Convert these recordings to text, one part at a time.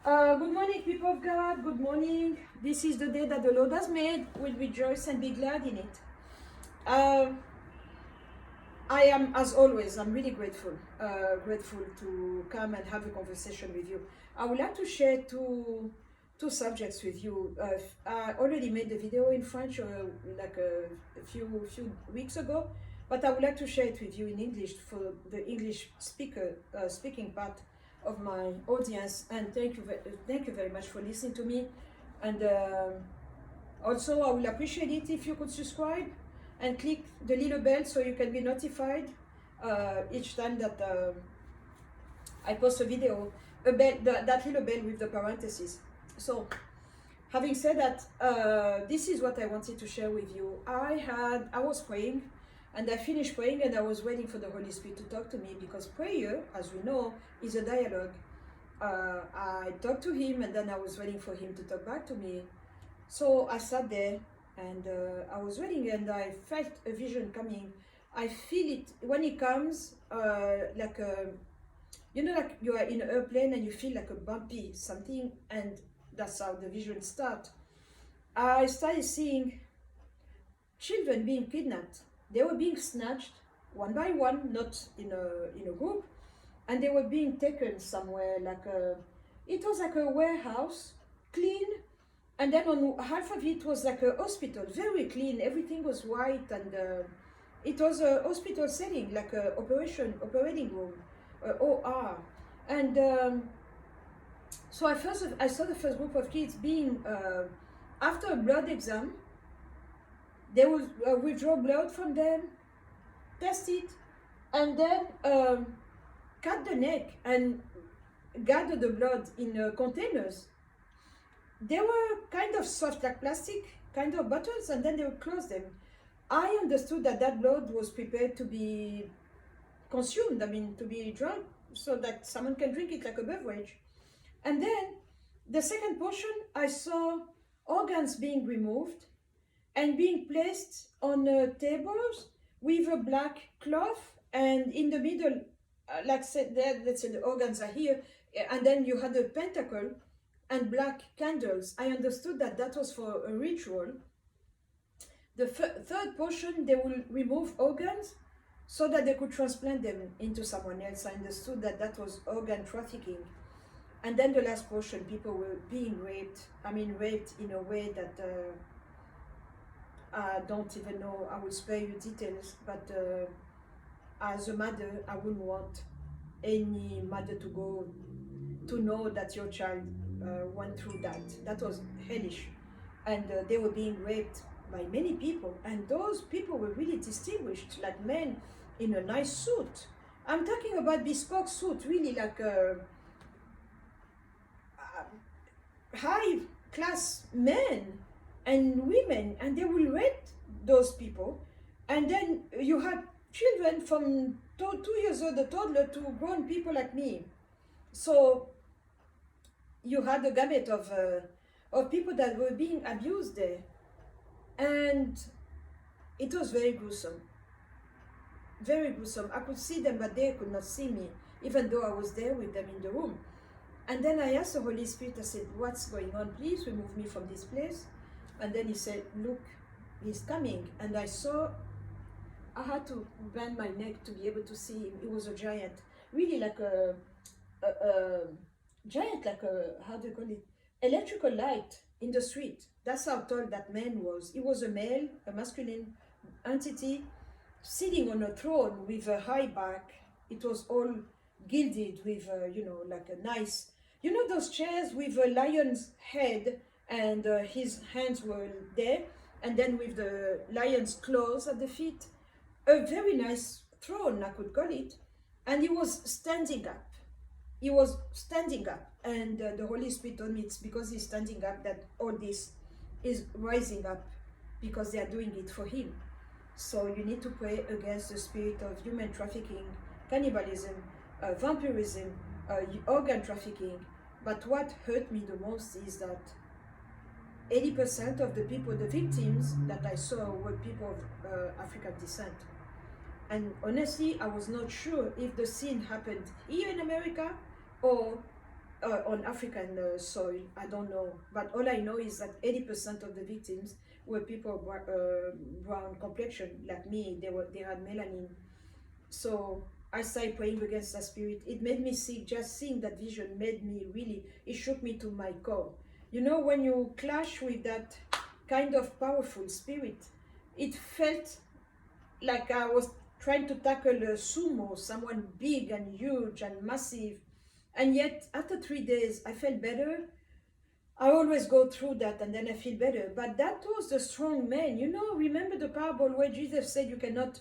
Good morning, people of God. Good morning. This is the day that the Lord has made. We'll rejoice and be glad in it. I am, as always, I'm really grateful. Grateful to come and have a conversation with you. I would like to share two subjects with you. I already made the video in French like a few weeks ago, but I would like to share it with you in English for the English speaking part of my audience. And thank you very much for listening to me. And also, I will appreciate it if you could subscribe and click the little bell so you can be notified each time that I post a video. That little bell with the parentheses. So, having said that, this is what I wanted to share with you. I was praying, and I finished praying, and I was waiting for the Holy Spirit to talk to me, because prayer, as we know, is a dialogue. I talked to him, and then I was waiting for him to talk back to me. So I sat there, and I was waiting, and I felt a vision coming. I feel it when it comes, like like you are in an airplane and you feel like a bumpy something, and that's how the vision starts. I started seeing children being kidnapped. They were being snatched one by one, not in a group, and they were being taken somewhere. It was like a warehouse, clean, and then on half of it was like a hospital, very clean. Everything was white, and it was a hospital setting, like a operating room, OR. And so I saw the first group of kids being, after a blood exam, they will withdraw blood from them, test it, and then cut the neck and gather the blood in containers. They were kind of soft, like plastic kind of bottles, and then they would close them. I understood that blood was prepared to be consumed, to be drunk, so that someone can drink it like a beverage. And then the second portion, I saw organs being removed and being placed on tables with a black cloth, and in the middle, let's say the organs are here, and then you had a pentacle and black candles. I understood that was for a ritual. The third portion, they will remove organs so that they could transplant them into someone else. I understood that was organ trafficking. And then the last portion, people were being raped. Raped in a way that I don't even know. I will spare you details, but as a mother, I wouldn't want any mother to know that your child went through that. That was hellish. And they were being raped by many people, and those people were really distinguished, like men in a nice suit. I'm talking about bespoke suit, really like high class men and women, and they will rape those people. And then you have children from 2 years old, a toddler, to grown people like me. So you had a gamut of people that were being abused there. And it was very gruesome. Very gruesome. I could see them, but they could not see me, even though I was there with them in the room. And then I asked the Holy Spirit, I said, what's going on? Please remove me from this place. And then he said, look, he's coming. And I had to bend my neck to be able to see him. He was a giant, really like a giant, like how do you call it? Electrical light in the street. That's how tall that man was. He was a male, a masculine entity, sitting on a throne with a high back. It was all gilded with, like a nice, those chairs with a lion's head, and his hands were there, and then with the lion's claws at the feet. A very nice throne, I could call it. And he was standing up. He was standing up, and the Holy Spirit told me it's because he's standing up that all this is rising up, because they are doing it for him. So you need to pray against the spirit of human trafficking, cannibalism, vampirism, organ trafficking. But what hurt me the most is that 80% of the people, the victims that I saw, were people of African descent. And honestly, I was not sure if the scene happened here in America or on African soil. I don't know, but all I know is that 80% of the victims were people brown complexion like me. They had melanin. So I started praying against that spirit. It made me sick. Just seeing that vision made me really. It shook me to my core. You know, when you clash with that kind of powerful spirit, it felt like I was trying to tackle a sumo, someone big and huge and massive. And yet, after 3 days, I felt better. I always go through that and then I feel better. But that was the strong man. You know, remember the parable where Jesus said you cannot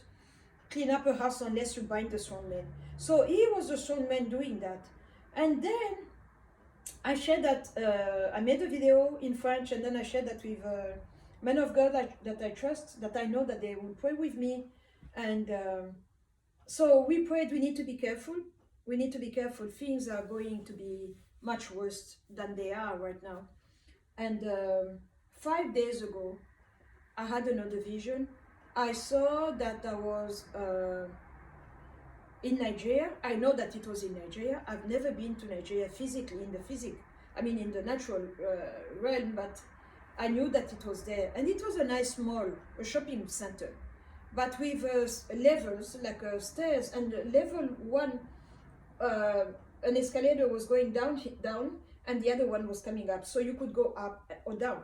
clean up a house unless you bind the strong man. So he was the strong man doing that. And then I shared that, I made a video in French, and then I shared that with men of God that I trust, that I know that they will pray with me. And so we prayed. We need to be careful. We need to be careful. Things are going to be much worse than they are right now. And 5 days ago, I had another vision. I saw that I was in Nigeria. I know that it was in Nigeria. I've never been to Nigeria physically, in the natural realm, but I knew that it was there. And it was a nice mall, a shopping center, but with levels, like stairs, and level one, an escalator was going down, and the other one was coming up, so you could go up or down.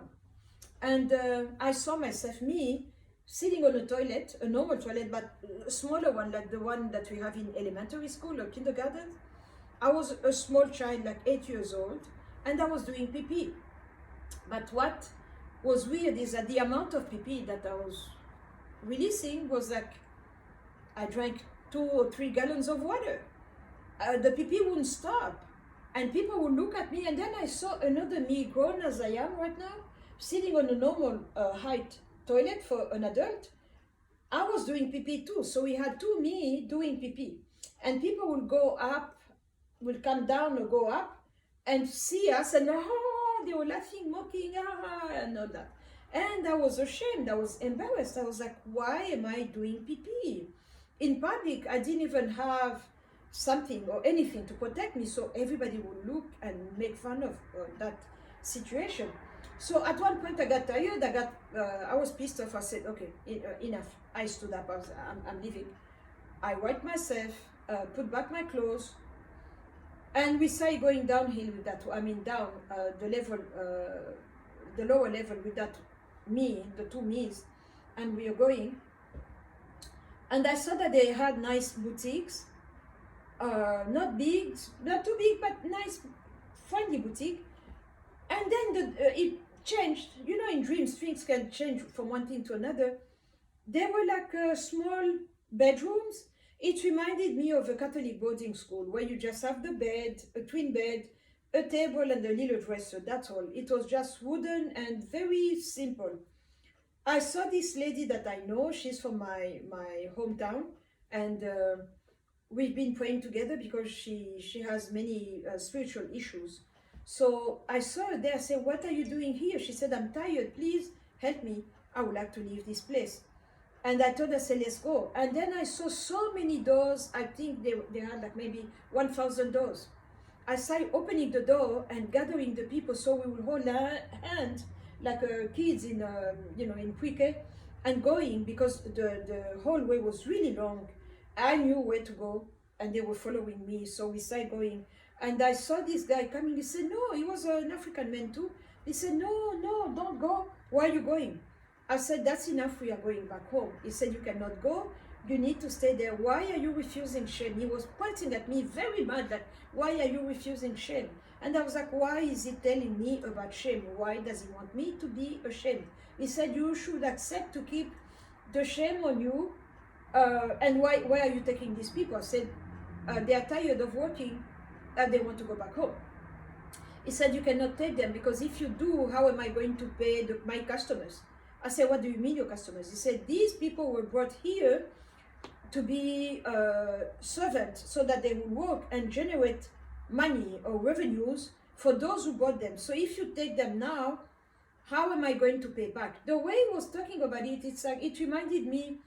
And I saw myself, me, sitting on a toilet, a normal toilet, but a smaller one, like the one that we have in elementary school or kindergarten. I was a small child, like 8 years old, and I was doing pee-pee. But what was weird is that the amount of pee-pee that I was releasing was like, I drank 2 or 3 gallons of water. The pee-pee wouldn't stop. And people would look at me, and then I saw another me, grown as I am right now, sitting on a normal height toilet for an adult. I was doing pee-pee too, so we had 2 me doing pee-pee. And people will go up, will come down or go up and see us, and they were laughing, mocking, and all that. And I was ashamed, I was embarrassed. I was like, why am I doing pee-pee? In public, I didn't even have something or anything to protect me, so everybody would look and make fun of that situation. So at one point I got tired, I was pissed off. I said, okay, enough. I stood up, I'm leaving. I wiped myself, put back my clothes, and we started going downhill with that, down the level, the lower level with that me, the 2 me's, and we are going. And I saw that they had nice boutiques, not big, not too big, but nice, friendly boutique. And then it changed. You know, in dreams, things can change from one thing to another. They were like small bedrooms. It reminded me of a Catholic boarding school where you just have the bed, a twin bed, a table, and a little dresser. That's all. It was just wooden and very simple. I saw this lady that I know. She's from my hometown, and we've been praying together because she has many spiritual issues. So I saw her there. I said, what are you doing here? She said, I'm tired. Please help me. I would like to leave this place. And I told her, say, let's go. And then I saw so many doors. I think they had like maybe 1,000 doors. I started opening the door and gathering the people, so we would hold hands like kids in in pre-K, and going, because the hallway was really long. I knew where to go, and they were following me. So we started going. And I saw this guy coming. He said, no, he was an African man too. He said, no, don't go. Why are you going? I said, that's enough. We are going back home. He said, you cannot go. You need to stay there. Why are you refusing shame? He was pointing at me very mad, like, why are you refusing shame? And I was like, why is he telling me about shame? Why does he want me to be ashamed? He said, you should accept to keep the shame on you. And why are you taking these people? I said, they are tired of working, and they want to go back home. He said, you cannot take them, because if you do, how am I going to pay my customers? I said, what do you mean your customers? He said, these people were brought here to be servants so that they would work and generate money or revenues for those who bought them. So if you take them now, how am I going to pay back? The way he was talking about it, it's like, it reminded me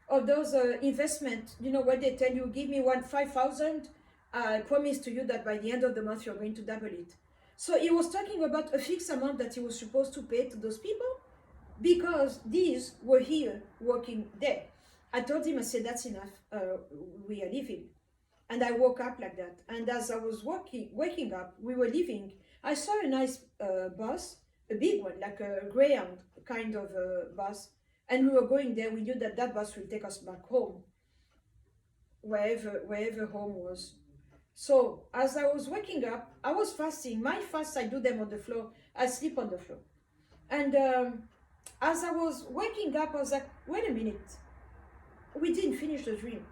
of those investment, where they tell you, give me 5,000 I promise to you that by the end of the month, you're going to double it. So he was talking about a fixed amount that he was supposed to pay to those people because these were here working there. I told him, I said, that's enough. We are leaving. And I woke up like that. And as I was waking up, we were leaving. I saw a nice bus, a big one, like a Greyhound kind of bus. And we were going there. We knew that that bus will take us back home, wherever home was. So as I was waking up, I was fasting. My fasts, I do them on the floor. I sleep on the floor. And as I was waking up, I was like, wait a minute. We didn't finish the dream.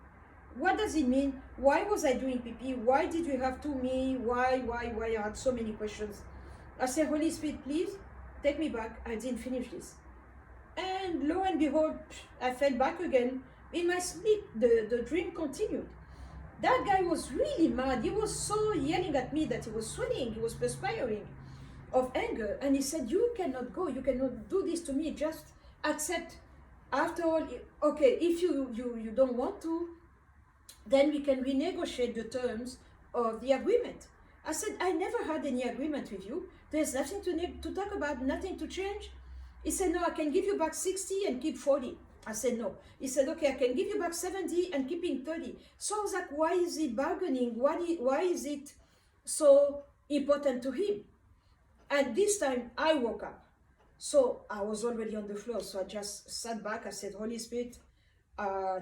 What does it mean? Why was I doing pee-pee? Why did you have to me? Why? I had so many questions. I said, Holy Spirit, please take me back. I didn't finish this. And lo and behold, I fell back again. In my sleep, the dream continued. That guy was really mad. He was so yelling at me that he was sweating. He was perspiring of anger. And he said, you cannot go. You cannot do this to me. Just accept. After all, okay, if you don't want to, then we can renegotiate the terms of the agreement. I said, I never had any agreement with you. There's nothing to talk about, nothing to change. He said, no, I can give you back 60 and keep 40. I said, no. He said, okay, I can give you back 70 and keeping 30. So I was like, why is he bargaining? Why is it so important to him? And this time I woke up. So I was already on the floor. So I just sat back. I said, Holy Spirit,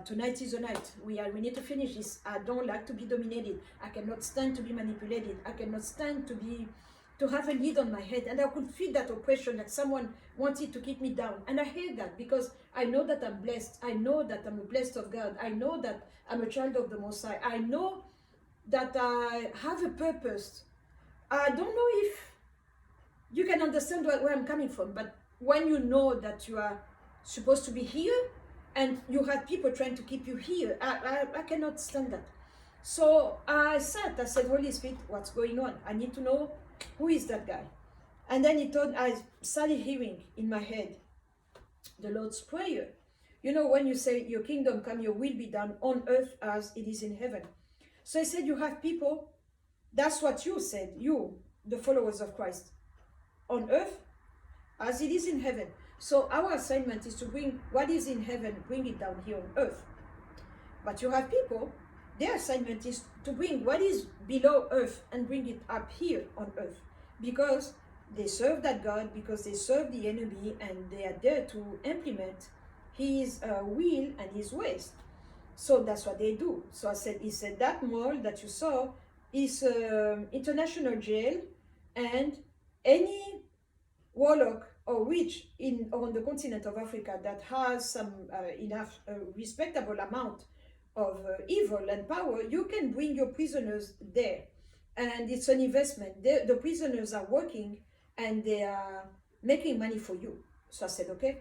tonight is the night. We need to finish this. I don't like to be dominated. I cannot stand to be manipulated. I cannot stand to have a lid on my head. And I could feel that oppression, that someone wanted to keep me down. And I hate that because I know that I'm blessed. I know that I'm blessed of God. I know that I'm a child of the Most High. I know that I have a purpose. I don't know if you can understand where I'm coming from, but when you know that you are supposed to be here and you had people trying to keep you here, I cannot stand that. So I said, Holy Spirit, what's going on? I need to know who is that guy. And then I started hearing in my head the Lord's Prayer. You know, when you say, your kingdom come, your will be done on earth as it is in heaven. So I said, you have people, that's what you said, you, the followers of Christ, on earth as it is in heaven. So our assignment is to bring what is in heaven, bring it down here on earth. But you have people, their assignment is to bring what is below earth and bring it up here on earth. Because they serve that God, because they serve the enemy, and they are there to implement his will and his ways. So that's what they do. So he said that mall that you saw is international jail, and any warlock or witch on the continent of Africa that has some enough respectable amount of evil and power, you can bring your prisoners there. And it's an investment. The prisoners are working and they are making money for you. So I said, okay.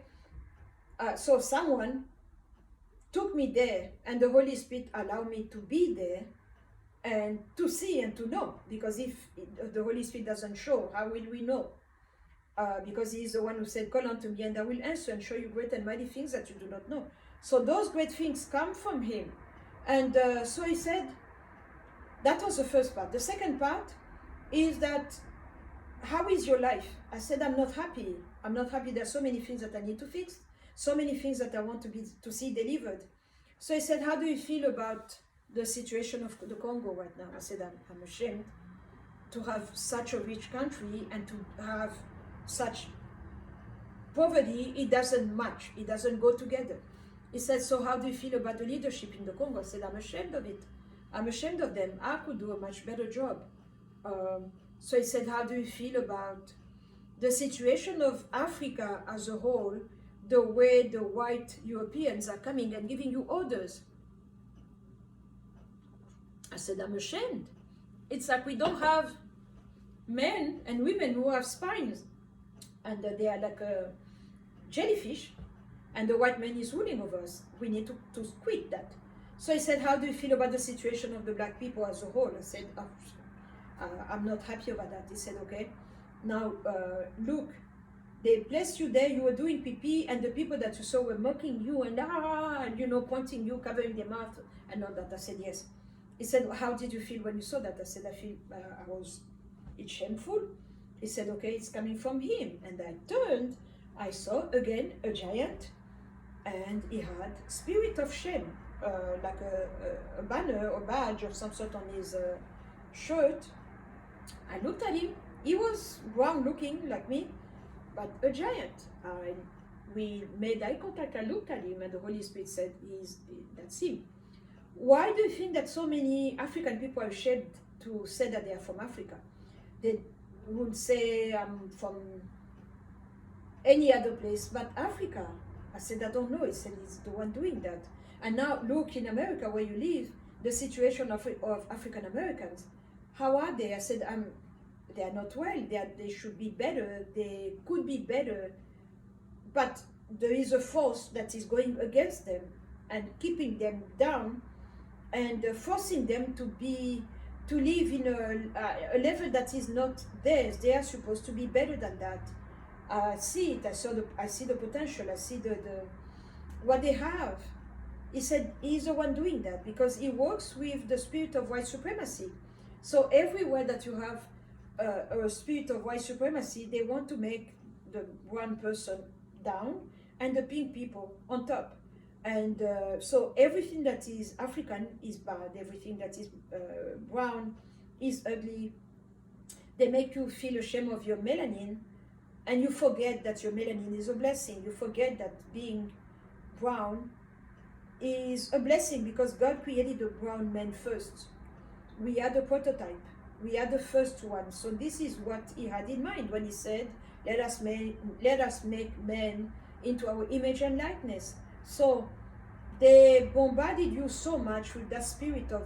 So someone took me there, and the Holy Spirit allowed me to be there and to see and to know. Because if the Holy Spirit doesn't show, how will we know? Because he is the one who said, call unto me and I will answer and show you great and mighty things that you do not know. So those great things come from him. And so he said, that was the first part. The second part is that, how is your life? I said, I'm not happy. I'm not happy. There are so many things that I need to fix. So many things that I want to see delivered. So he said, how do you feel about the situation of the Congo right now? I said, I'm ashamed to have such a rich country and to have such poverty. It doesn't match. It doesn't go together. He said, so how do you feel about the leadership in the Congo? I said, I'm ashamed of it. I'm ashamed of them. I could do a much better job. So he said, how do you feel about the situation of Africa as a whole, the way the white Europeans are coming and giving you orders? I said, I'm ashamed. It's like we don't have men and women who have spines, and they are like a jellyfish, and the white man is ruling over us. We need to quit that. So he said, how do you feel about the situation of the black people as a whole? I said, I'm not happy about that. He said, okay, now look, they placed you there, you were doing pee-pee, and the people that you saw were mocking you and pointing you, covering their mouth and all that. I said, yes. He said, how did you feel when you saw that? I said, it's shameful. He said, okay, it's coming from him. And I turned, I saw again a giant, and he had spirit of shame, like a banner or badge of some sort on his shirt. I looked at him. He was brown looking like me, but a giant. We made eye contact. I looked at him, and the Holy Spirit said, that's him. Why do you think that so many African people are ashamed to say that they are from Africa? They would say, I'm from any other place but Africa. I said, I don't know. He said, he's the one doing that. And now look in America where you live, the situation of African Americans. How are they? I said, they are not well. They should be better. They could be better. But there is a force that is going against them and keeping them down and forcing them to live in a level that is not theirs. They are supposed to be better than that. I see it. I see the potential. I see the what they have. He said he's the one doing that because he works with the spirit of white supremacy. So everywhere that you have a spirit of white supremacy, they want to make the brown person down and the pink people on top. And so everything that is African is bad. Everything that is brown is ugly. They make you feel ashamed of your melanin, and you forget that your melanin is a blessing. You forget that being brown is a blessing because God created the brown man first. We are the prototype. We are the first one. So this is what he had in mind when he said, let us make man into our image and likeness. So they bombarded you so much with that spirit of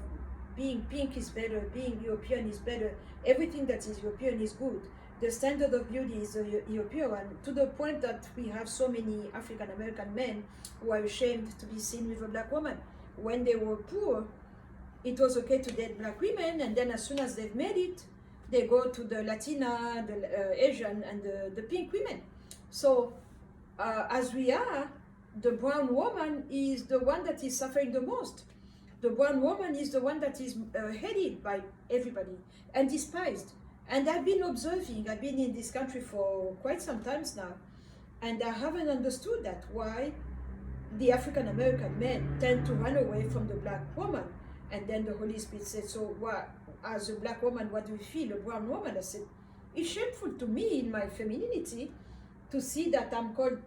being pink is better, being European is better, everything that is European is good. The standard of beauty is European, to the point that we have so many African American men who are ashamed to be seen with a black woman. When they were poor, it was okay to date black women, and then as soon as they've made it, they go to the Latina, the Asian, and the pink women. So as we are, the brown woman is the one that is suffering the most. The brown woman is the one that is hated by everybody and despised. And I've been observing, I've been in this country for quite some times now, and I haven't understood that, why the African American men tend to run away from the black woman. And then the Holy Spirit said, so what, as a black woman, what do you feel, a brown woman? I said, it's shameful to me in my femininity to see that I'm called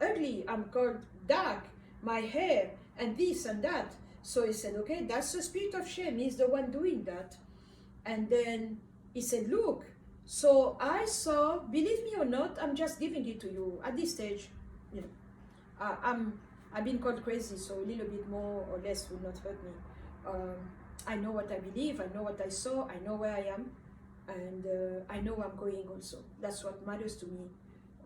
ugly, I'm called dark, my hair, and this and that. So he said, okay, that's the spirit of shame. He's the one doing that. And then he said, look, so I saw, believe me or not, I'm just giving it to you at this stage. You know, I've been called crazy, so a little bit more or less will not hurt me. I know what I believe, I know what I saw, I know where I am, and I know where I'm going also. That's what matters to me.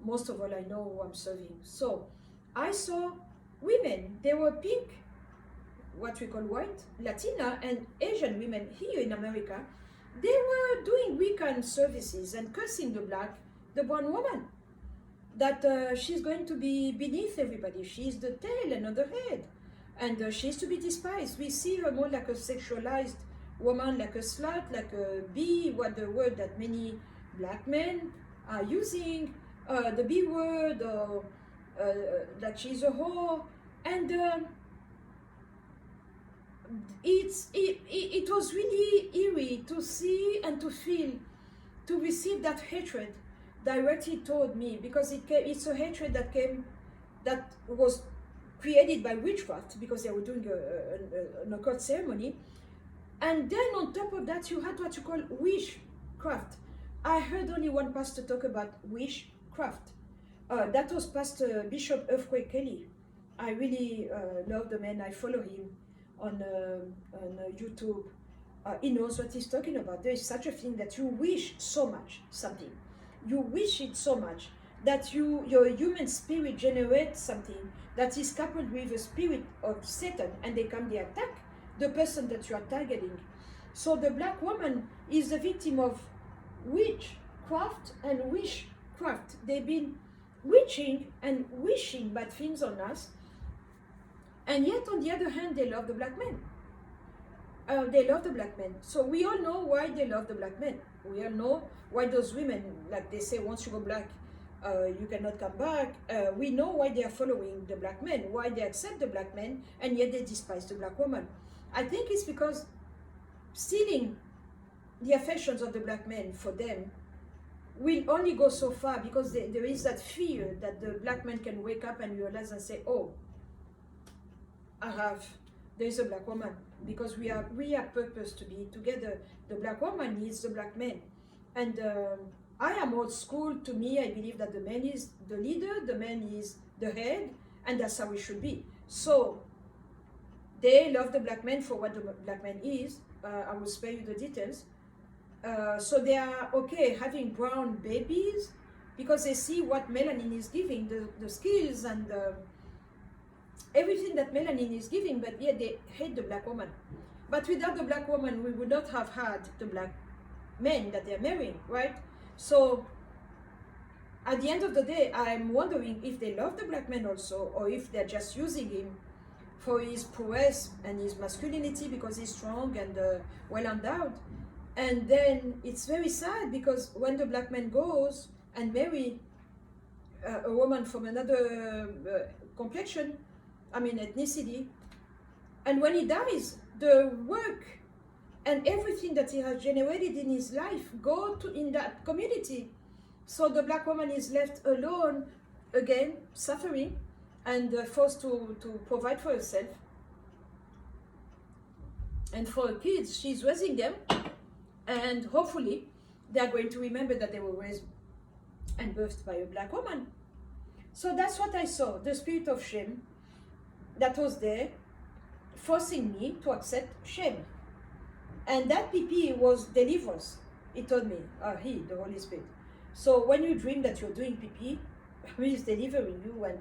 Most of all, I know who I'm serving. So I saw women, they were pink, what we call white, Latina, and Asian women here in America. They were doing weekend services and cursing the brown woman, that she's going to be beneath everybody. She's the tail and not the head, and she's to be despised. We see her more like a sexualized woman, like a slut, like a B, what the word that many black men are using, the B word, or that she's a whore, and it was really eerie to see and to feel, to receive that hatred directly toward me, because it's a hatred that was created by witchcraft, because they were doing an occult ceremony. And then on top of that, you had what you call witchcraft. I heard only one pastor talk about witchcraft. That was Pastor Bishop Earthquake Kelly. I really love the man. I follow him on YouTube. He knows what he's talking about. There is such a thing that you wish so much something. You wish it so much that your human spirit generates something that is coupled with a spirit of Satan, and they attack the person that you are targeting. So the black woman is the victim of witchcraft and wishcraft. They've been witching and wishing bad things on us, and yet on the other hand, they love the black men. They love the black men. So we all know why they love the black men. We all know why those women, like they say, once you go black, you cannot come back. We know why they are following the black men, why they accept the black men, and yet they despise the black woman. I think it's because stealing the affections of the black men for them will only go so far, because there is that fear that the black man can wake up and realize and say, oh, there is a black woman, because we are purpose to be together. The black woman needs the black man. And I am old school. To me, I believe that the man is the leader, the man is the head, and that's how it should be. So they love the black man for what the black man is. I will spare you the details. So they are okay having brown babies because they see what melanin is giving, the skills and everything that melanin is giving, but yet they hate the black woman. But without the black woman, we would not have had the black men that they're marrying, right? So at the end of the day, I'm wondering if they love the black man also, or if they're just using him for his prowess and his masculinity because he's strong and well endowed. And then it's very sad, because when the black man goes and marry a woman from another complexion, ethnicity, and when he dies, the work and everything that he has generated in his life go to in that community. So the black woman is left alone again, suffering, and forced to provide for herself. And for her kids, she's raising them, and hopefully they are going to remember that they were raised and birthed by a black woman. So that's what I saw, the spirit of shame that was there, forcing me to accept shame. And that PP was deliverance. He told me, the Holy Spirit. So when you dream that you're doing PP, He is delivering you, and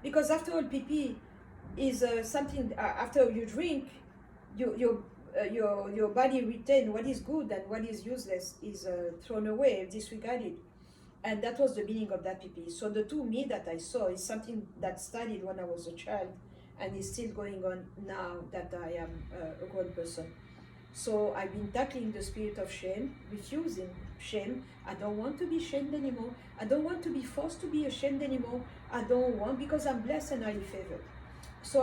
because after all, PP is something. After you drink, your body retain what is good, and what is useless is thrown away, disregarded. And that was the meaning of that PP. So the two me that I saw is something that started when I was a child, and is still going on now that I am a grown person. So I've been tackling the spirit of shame, refusing shame. I don't want to be shamed anymore. I don't want to be forced to be ashamed anymore. I don't want, because I'm blessed and highly favored. So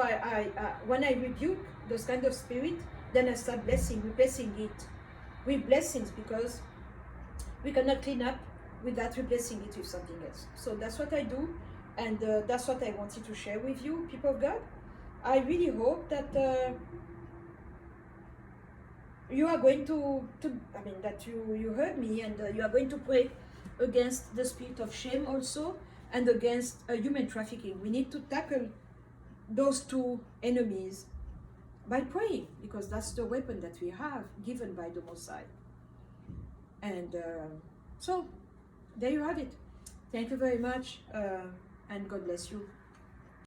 when I rebuke those kind of spirit, then I start replacing it with blessings, because we cannot clean up without replacing it with something else. So that's what I do, and that's what I wanted to share with you, people of God. I really hope that you are going that you heard me, and you are going to pray against the spirit of shame also, and against human trafficking. We need to tackle those two enemies by praying, because that's the weapon that we have given by the Most High. And so there you have it. Thank you very much, and God bless you.